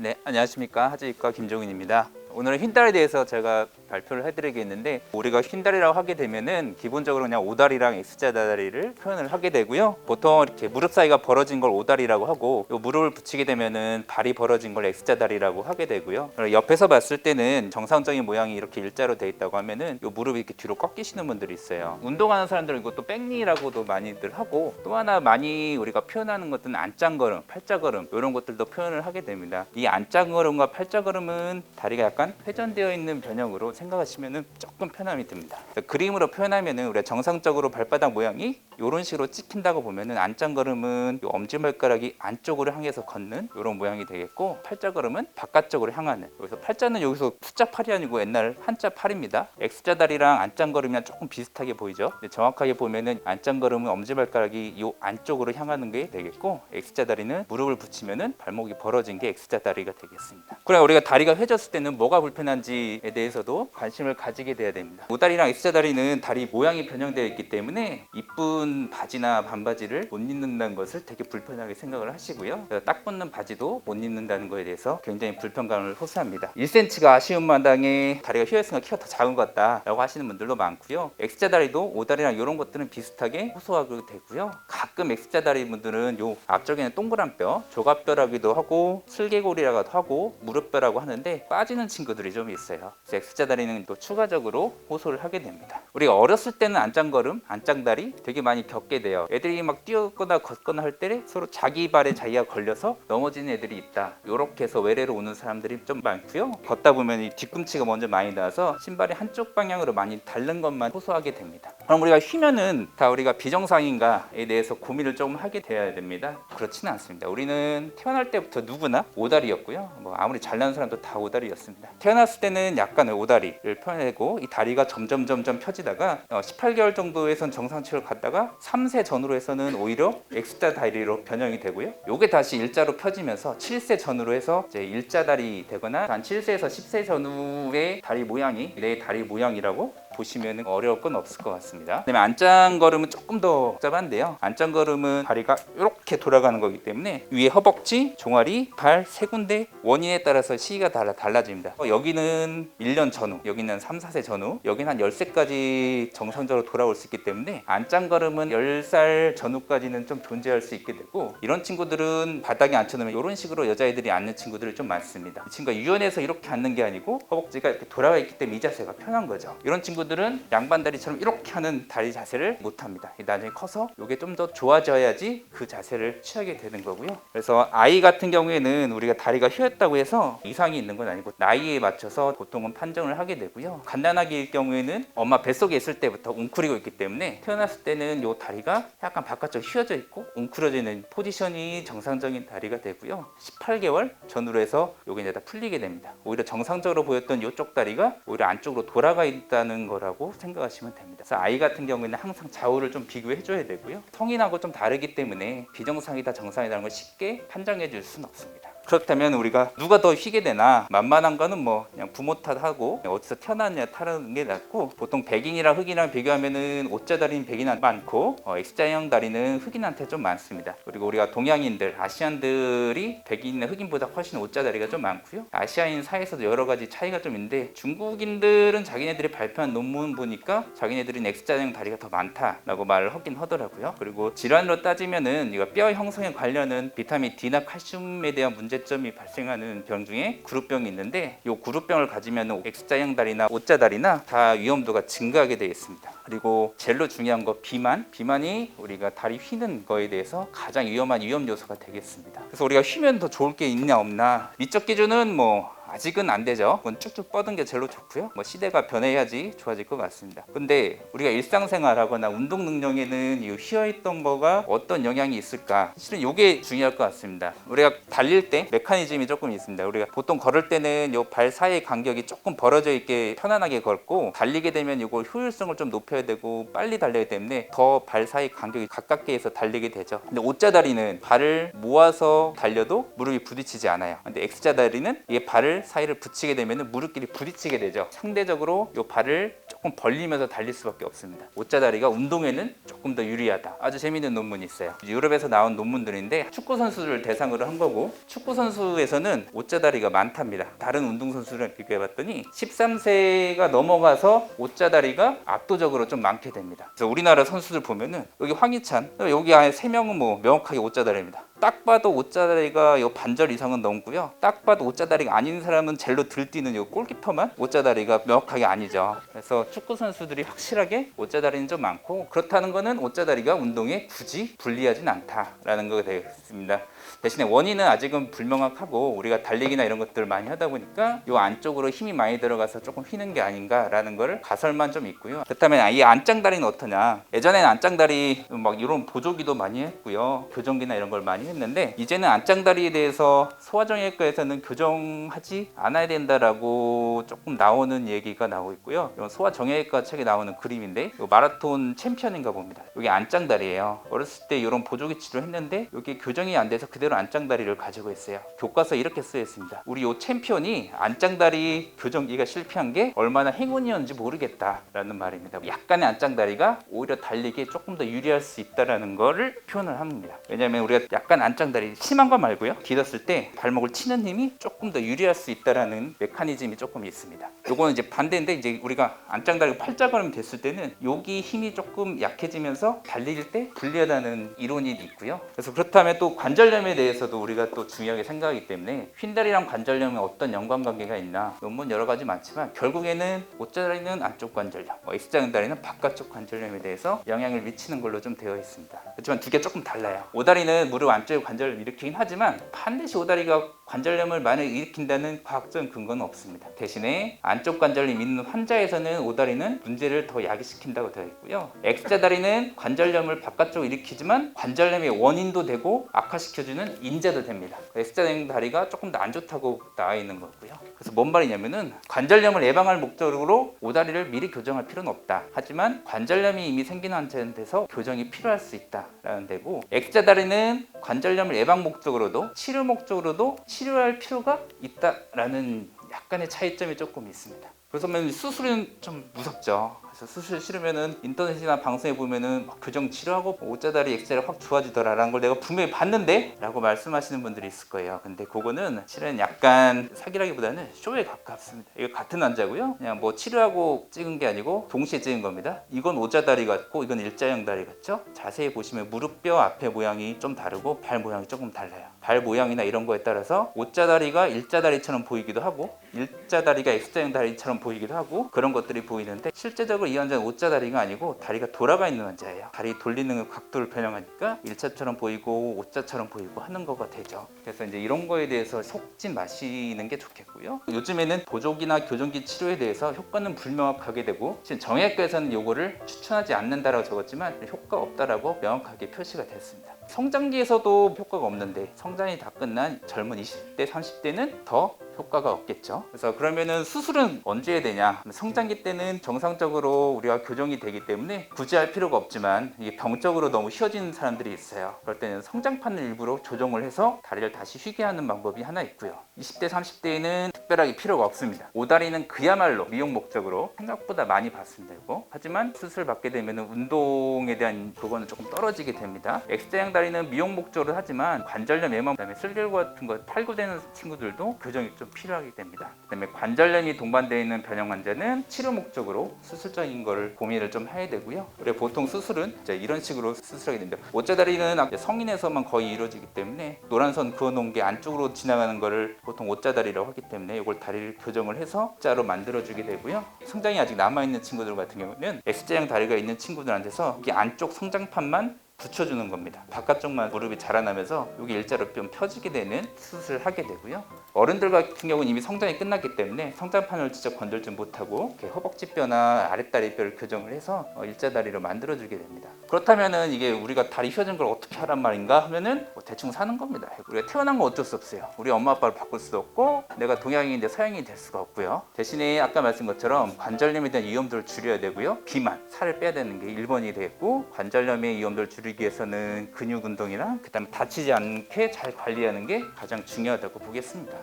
네, 안녕하십니까. 하지이과 김종인입니다. 오늘은 흰다리에 대해서 제가 발표를 해드리겠는데, 우리가 흰다리라고 하게 되면은 기본적으로 그냥 오다리랑 X자 다리를 표현을 하게 되고요. 보통 이렇게 무릎 사이가 벌어진 걸 오다리라고 하고, 요 무릎을 붙이게 되면은 발이 벌어진 걸 X자 다리라고 하게 되고요. 옆에서 봤을 때는 정상적인 모양이 이렇게 일자로 돼 있다고 하면은 요 무릎이 이렇게 뒤로 꺾이시는 분들이 있어요. 운동하는 사람들은 이것도 백니라고도 많이들 하고, 또 하나 많이 우리가 표현하는 것들은 안짱걸음, 팔자걸음 이런 것들도 표현을 하게 됩니다. 이 안짱걸음과 팔자걸음은 다리가 약간 회전되어 있는 변형으로 생각하시면 조금 편함이 듭니다. 그림으로 표현하면은 우리가 정상적으로 발바닥 모양이 이런 식으로 찍힌다고 보면은 안짱걸음은 엄지발가락이 안쪽으로 향해서 걷는 이런 모양이 되겠고, 팔자걸음은 바깥쪽으로 향하는, 그래서 팔자는 여기서 숫자 8이 아니고 옛날 한자 8입니다. X자 다리랑 안짱걸음이랑 조금 비슷하게 보이죠. 근데 정확하게 보면은 안짱걸음은 엄지발가락이 이 안쪽으로 향하는 게 되겠고, X자 다리는 무릎을 붙이면은 발목이 벌어진 게 X자 다리가 되겠습니다. 그래, 우리가 다리가 휘졌을 때는 뭐가 불편한지에 대해서도 관심을 가지게 돼야 됩니다. 오다리랑 X자 다리는 다리 모양이 변형되어 있기 때문에 이쁜 바지나 반바지를 못 입는다는 것을 되게 불편하게 생각을 하시고요. 딱 붙는 바지도 못 입는다는 것에 대해서 굉장히 불편감을 호소합니다. 1cm가 아쉬운 마당에 다리가 휘어있으니까 키가 더 작은 것 같다라고 하시는 분들도 많고요. X자 다리도 오다리랑 이런 것들은 비슷하게 호소하게 되고요. 가끔 X자 다리 분들은 요 앞쪽에는 동그란 뼈, 조갑뼈라고도 하고 슬개골이라고도 하고 무릎뼈라고 하는데 빠지는 친구들이 좀 있어요. 그래서 X자 다리는 또 추가적으로 호소를 하게 됩니다. 우리가 어렸을 때는 안짱걸음, 안짱다리 되게 많이 겪게 돼요. 애들이 막 뛰거나 걷거나 할 때 서로 자기 발에 자기가 걸려서 넘어지는 애들이 있다. 이렇게 해서 외래로 오는 사람들이 좀 많고요. 걷다 보면 이 뒤꿈치가 먼저 많이 나와서 신발이 한쪽 방향으로 많이 닳는 것만 호소하게 됩니다. 그럼 우리가 휘면은 다 우리가 비정상인가에 대해서 고민을 조금 하게 돼야 됩니다. 그렇지는 않습니다. 우리는 태어날 때부터 누구나 오다리였고요. 뭐 아무리 잘나는 사람도 다 오다리였습니다. 태어났을 때는 약간의 오다리를 표현하고, 이 다리가 점점 펴지다가 18개월 정도에선 정상치를 갔다가 3세 전후로 해서는 오히려 X자 다리로 변형이 되고요. 요게 다시 일자로 펴지면서 7세 전후로 해서 이제 일자 다리 되거나 한 7세에서 10세 전후의 다리 모양이 내 다리 모양이라고 보시면 어려울 건 없을 것 같습니다. 그다음에 안짱걸음은 조금 더 복잡한데요. 안짱걸음은 다리가 이렇게 돌아가는 거기 때문에 위에 허벅지, 종아리, 발 세 군데 원인에 따라서 시기가 달라집니다. 여기는 1년 전후, 여기는 3, 4세 전후, 여기는 한 10세까지 정상적으로 돌아올 수 있기 때문에 안짱걸음은 10살 전후까지는 좀 존재할 수 있게 되고, 이런 친구들은 바닥에 앉혀놓으면 이런 식으로 여자애들이 앉는 친구들이 좀 많습니다. 이 친구가 유연해서 이렇게 앉는 게 아니고 허벅지가 이렇게 돌아가 있기 때문에 이 자세가 편한 거죠. 이런 친구들은 양반다리처럼 이렇게 하는 다리 자세를 못합니다. 나중에 커서 이게 좀 더 좋아져야지 그 자세를 취하게 되는 거고요. 그래서 아이 같은 경우에는 우리가 다리가 휘었다고 해서 이상이 있는 건 아니고 나이에 맞춰서 보통은 판정을 하게 되고요. 갓난아기일 경우에는 엄마 뱃속에 있을 때부터 웅크리고 있기 때문에 태어났을 때는 이 다리가 약간 바깥쪽 휘어져 있고 웅크려져 있는 포지션이 정상적인 다리가 되고요. 18개월 전후로 해서 이게 이제 다 풀리게 됩니다. 오히려 정상적으로 보였던 이쪽 다리가 오히려 안쪽으로 돌아가 있다는 거라고 생각하시면 됩니다. 그래서 아이 같은 경우에는 항상 좌우를 좀 비교해 줘야 되고요. 성인하고 좀 다르기 때문에 비정상이다 정상이다는 걸 쉽게 판정해 줄 수는 없습니다. 그렇다면 우리가 누가 더 휘게 되나, 만만한 거는 뭐 그냥 부모 탓하고 어디서 태어났냐 탓하는 게 낫고, 보통 백인이랑 흑인이랑 비교하면은 O자 다리는 백인한테 많고 X자형 다리는 흑인한테 좀 많습니다. 그리고 우리가 동양인들, 아시안들이 백인이나 흑인보다 훨씬 O자 다리가 좀 많고요. 아시아인 사이에서도 여러 가지 차이가 좀 있는데, 중국인들은 자기네들이 발표한 논문 보니까 자기네들은 X자형 다리가 더 많다라고 말을 하긴 하더라고요. 그리고 질환으로 따지면은 이거 뼈 형성에 관련은 비타민 D나 칼슘에 대한 문제점이 발생하는 병 중에 그룹병이 있는데, 이 그룹병을 가지면 X자형 다리나 O자 다리나 다 위험도가 증가하게 되어 있습니다. 그리고 제일로 중요한 거 비만이 우리가 다리 휘는 거에 대해서 가장 위험한 위험 요소가 되겠습니다. 그래서 우리가 휘면 더 좋을 게 있냐 없나, 미적 기준은 뭐 아직은 안 되죠. 그건 쭉쭉 뻗은 게 제일 좋고요. 뭐 시대가 변해야지 좋아질 것 같습니다. 근데 우리가 일상생활하거나 운동 능력에는 이 휘어있던 거가 어떤 영향이 있을까? 실은 이게 중요할 것 같습니다. 우리가 달릴 때 메커니즘이 조금 있습니다. 우리가 보통 걸을 때는 이 발 사이의 간격이 조금 벌어져 있게 편안하게 걷고, 달리게 되면 이거 효율성을 좀 높여야 되고 빨리 달려야 때문에 더 발 사이 간격이 가깝게 해서 달리게 되죠. 근데 O자 다리는 발을 모아서 달려도 무릎이 부딪히지 않아요. 근데 X자 다리는 이게 발을 사이를 붙이게 되면 무릎끼리 부딪히게 되죠. 상대적으로 이 발을 조금 벌리면서 달릴 수밖에 없습니다. 옷자다리가 운동에는 조금 더 유리하다. 아주 재미있는 논문이 있어요. 유럽에서 나온 논문들인데 축구 선수를 대상으로 한 거고, 축구 선수에서는 옷자다리가 많답니다. 다른 운동 선수랑 비교해봤더니 13세가 넘어가서 옷자다리가 압도적으로 좀 많게 됩니다. 그래서 우리나라 선수들 보면은 여기 황희찬, 여기 안에 3명은 뭐 명확하게 옷자다리입니다. 딱 봐도 옷자다리가 요 반절 이상은 넘고요. 딱 봐도 옷자다리가 아닌 사람은 젤로 들뛰는 요 골키퍼만 옷자다리가 명확하게 아니죠. 그래서 축구 선수들이 확실하게 옷자다리는 좀 많고, 그렇다는 거는 옷자다리가 운동에 굳이 불리하진 않다라는 거가 되겠습니다. 대신에 원인은 아직은 불명확하고, 우리가 달리기나 이런 것들을 많이 하다 보니까 요 안쪽으로 힘이 많이 들어가서 조금 휘는 게 아닌가라는 거를 가설만 좀 있고요. 그렇다면 이 안짱다리는 어떠냐? 예전에는 안짱다리 막 이런 보조기도 많이 했고요. 교정기나 이런 걸 많이 했는데, 이제는 안짱다리에 대해서 소아정형외과에서는 교정하지 않아야 된다라고 조금 나오는 얘기가 나오고 있고요. 소아정형외과 책에 나오는 그림인데, 마라톤 챔피언인가 봅니다. 여기 안짱다리예요. 어렸을 때 이런 보조기 치료를 했는데 여기 교정이 안 돼서 그대로 안짱다리를 가지고 있어요. 교과서에 이렇게 쓰여 있습니다. 우리 요 챔피언이 안짱다리 교정기가 실패한 게 얼마나 행운이었는지 모르겠다라는 말입니다. 약간의 안짱다리가 오히려 달리기에 조금 더 유리할 수 있다라는 거를 표현을 합니다. 왜냐하면 우리가 약간 안짱다리 심한 거 말고요, 디뎠을 때 발목을 치는 힘이 조금 더 유리할 수 있다라는 메커니즘이 조금 있습니다. 요거는 이제 반대인데, 이제 우리가 안짱다리가 팔자걸음이 됐을 때는 여기 힘이 조금 약해지면서 달릴 때 불리하다는 이론이 있고요. 그래서 그렇다면 또 관절염에 대해서도 우리가 또 중요하게 생각하기 때문에, 휜다리랑 관절염에 어떤 연관관계가 있나, 논문 여러 가지 많지만 결국에는 옷자다리는 안쪽 관절염, X자형다리는 바깥쪽 관절염에 대해서 영향을 미치는 걸로 좀 되어 있습니다. 그렇지만 두 개 조금 달라요. 오다리는 무릎 안쪽에 관절을 일으키긴 하지만 반드시 오다리가 관절염을 많이 일으킨다는 과학적인 근거는 없습니다. 대신에 안쪽 관절염 있는 환자에서는 오다리는 문제를 더 야기시킨다고 되어 있고요. X자다리는 관절염을 바깥쪽으로 일으키지만 관절염의 원인도 되고 악화시켜주는 인자도 됩니다. X자다리가 조금 더 안 좋다고 나와 있는 거고요. 그래서 뭔 말이냐면은, 관절염을 예방할 목적으로 오다리를 미리 교정할 필요는 없다. 하지만 관절염이 이미 생긴 환자한테서 교정이 필요할 수 있다라는 데고, X자다리는 관절염을 예방 목적으로도 치료 목적으로도 치료할 필요가 있다라는 약간의 차이점이 조금 있습니다. 그래서 수술은 좀 무섭죠. 그래서 수술 싫으면은 인터넷이나 방송에 보면은 교정 치료하고 옷자다리 X자리 확 좋아지더라라는 걸 내가 분명히 봤는데 라고 말씀하시는 분들이 있을 거예요. 근데 그거는 실은 약간 사기라기보다는 쇼에 가깝습니다. 이거 같은 환자고요, 그냥 뭐 치료하고 찍은 게 아니고 동시에 찍은 겁니다. 이건 옷자다리 같고 이건 일자형 다리 같죠. 자세히 보시면 무릎뼈 앞에 모양이 좀 다르고 발 모양이 조금 달라요. 발 모양이나 이런 거에 따라서 옷자다리가 일자다리처럼 보이기도 하고 일자다리가 X자형 다리처럼 보이기도 하고 그런 것들이 보이는데, 실제적으로 이 환자는 옷자다리가 아니고 다리가 돌아가 있는 환자예요. 다리 돌리는 각도를 변형하니까 일자처럼 보이고 옷자처럼 보이고 하는 거가 되죠. 그래서 이제 이런 거에 대해서 속지 마시는 게 좋겠고요. 요즘에는 보조기나 교정기 치료에 대해서 효과는 불명확하게 되고, 지금 정형외과에서는 이거를 추천하지 않는다라고 적었지만 효과 없다라고 명확하게 표시가 됐습니다. 성장기에서도 효과가 없는데 성장이 다 끝난 젊은 20대, 30대는 더 효과가 없겠죠. 그래서 그러면은 수술은 언제 해야 되냐? 성장기 때는 정상적으로 우리가 교정이 되기 때문에 굳이 할 필요가 없지만, 이게 병적으로 너무 휘어지는 사람들이 있어요. 그럴 때는 성장판을 일부러 조정을 해서 다리를 다시 휘게 하는 방법이 하나 있고요. 20대, 30대에는 특별하게 필요가 없습니다. 오다리는 그야말로 미용 목적으로 생각보다 많이 받습니다. 이거. 하지만 수술 받게 되면 운동에 대한 그거는 조금 떨어지게 됩니다. X자형 다리는 미용 목적으로 하지만 관절염 예방, 그다음에 슬개골 같은 거 탈구되는 친구들도 교정이 좀 필요하게 됩니다. 그다음에 관절염이 동반되어 있는 변형 환자는 치료 목적으로 수술적인 거를 고민을 좀 해야 되고요. 그리고 보통 수술은 이제 이런 식으로 수술하게 됩니다. 옷자다리는 성인에서만 거의 이루어지기 때문에 노란선 그어놓은 게 안쪽으로 지나가는 거를 보통 옷자다리라고 하기 때문에 이걸 다리를 교정을 해서 자로 만들어주게 되고요. 성장이 아직 남아있는 친구들 같은 경우는 X자형 다리가 있는 친구들한테서 이 안쪽 성장판만 붙여주는 겁니다. 바깥쪽만 무릎이 자라나면서 여기 일자로 좀 펴지게 되는 수술을 하게 되고요. 어른들 같은 경우는 이미 성장이 끝났기 때문에 성장판을 직접 건들지 못하고 허벅지뼈나 아랫다리뼈를 교정을 해서 일자다리로 만들어주게 됩니다. 그렇다면은 이게 우리가 다리 휘어진 걸 어떻게 하란 말인가 하면은 대충 사는 겁니다. 우리가 태어난 건 어쩔 수 없어요. 우리 엄마 아빠를 바꿀 수도 없고 내가 동양인인데 서양인이 될 수가 없고요. 대신에 아까 말씀 것처럼 관절염에 대한 위험도를 줄여야 되고요. 비만, 살을 빼야 되는 게 1번이 되겠고, 관절염의 위험도를 줄이기 위해서는 근육 운동이랑 그다음에 다치지 않게 잘 관리하는 게 가장 중요하다고 보겠습니다.